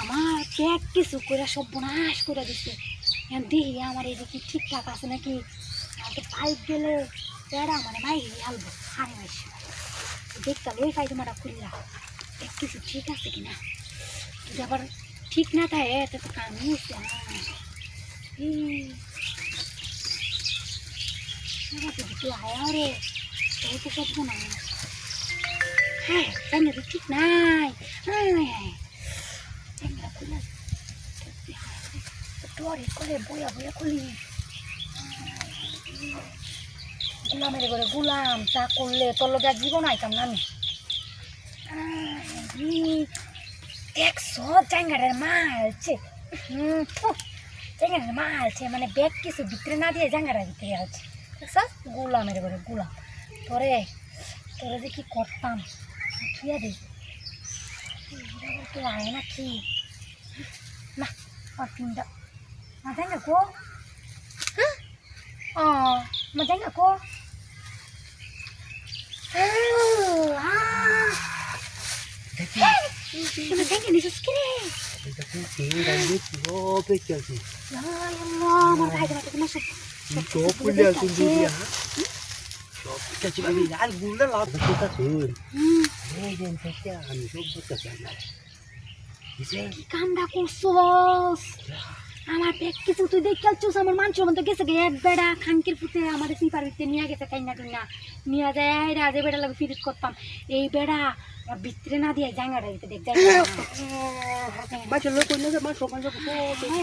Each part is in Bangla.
আমার ব্যাগ কিছু করে সর্বনাশ করে দিচ্ছে। দেখি আমার এদিকে ঠিকঠাক আছে নাকি। পাইপ গেলে বেড়া মানে মাইরে হালবো হারে মাইছে দেখতে লই পাই তোমাটা খুললা ব্যাগ কিছু ঠিক আছে কিনা। যদি আবার ঠিক না থাকে তো কামিয়েছে আয়া রে এই তো সব না। হ্যাঁ জানি তো ঠিক নাই। ডরে করে বইয়া বইয়া খুলি গুলামের ঘরে গুলাম চা করলে তোর লোক জীবন আইতাম না আমি। দেখছো জাঙ্গারের মালছে জাঙ্গারের মালছে মানে ব্যাগ কিছু ভিতরে না দিয়ে জাঙ্গারা ভিতরে আছে দেখছ গুলামের ঘরে গুলাম। তোরে তোরে যে কি করতাম থুয়া দিই কেউ আয় না কি না আর তিনটা মা জাঙ্গা কো মা জাঙ্গা কো Mà thấy cái này sao cái này? Mà phải cái này masuk. Chop punya sendiri ya. Chop kita coba bilang gula lah kita tuh. Jangan saja kami coba kerjanya. Bisa. Kanda kursus. আমার ব্যাগ কিছু তুই দেখ খেলছিস আমার মানুষের মধ্যে গেছে গে এক বেড়া খানকির ফুটে আমাদের সিপার ভিতরে নিয়ে গেছে কাইনা কিনা নিয়ে যায় রাজে বেড়া লাগে ফিরিট করতাম এই বেড়া ভিতরে না দিয়ে জাঙ্গাটা দিতে দেখ যাই Macam lo punya sama sama sama.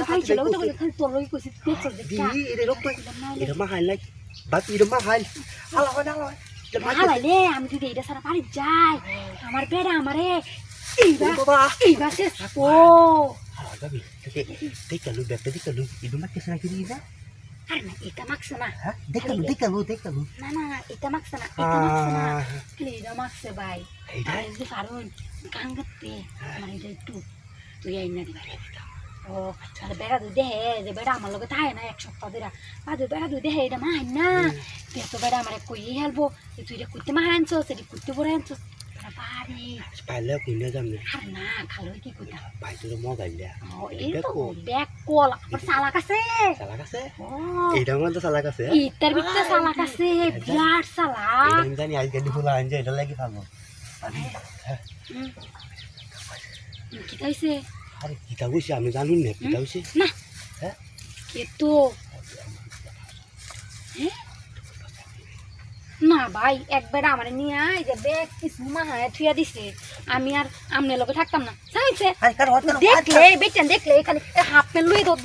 ভাই ছিল তো খালি তোর লই কইছিস দেখছ দেখ Ini rok tuh. Ini mahal lagi. Batu ini mahal. Halo halo. হালাইলে আমি যদি এটা সারা বাড়ি যাই আমার বেড়া আমারে এইবার শেষ ও Gabi, teka lu, teka lu. Ibu mak kesana kiri na? আরে না এটা মাখছে না Ha? Teka lu. না না এটা মাখছে না এটা মাখছে না এটা মাখছে ভাই আর যদি পারুন কাঙ্গাতে মানে এটা একটু তুই আইন না দিবা ও আরে বেড়া দুই দেহে যে বেড়া আমার লগে থাকে না এক সপ্তাহ ধরে বাদে বেড়া দুই দেহে এটা মাহাই না তুই তো বেড়া আমার কই হেলবো তুই এটা করতে মাহাই আনছো সেটি করতে বড় আনছো বাড়ি Pala punya jamnya. আর না খালো কি কইতা Pai tu mau gaya. ও এই তো ব্যাক কল আমার সালাক আছে Salah kasih? ও Ida mah tuh salah kasih ya? ইটার ভিতরে সালাক আছে বিরাট সালাক Ida minta nih aja di pulau aja, ida lagi kamu. কি কইছে Hari kita wis ya, kami kanun nih, kita wis. না Hah? কিন্তু না ভাই একবার আমার নিয়ে আয় যে ব্যাগ কিছু মাহায় থুয়া দিছে আমি আর আমনে লগে থাকতাম না চাইছে Hari kan hotel. দেখলে বেচেন দেখলে খালি হাফ প্যান্ট লুই দৌড়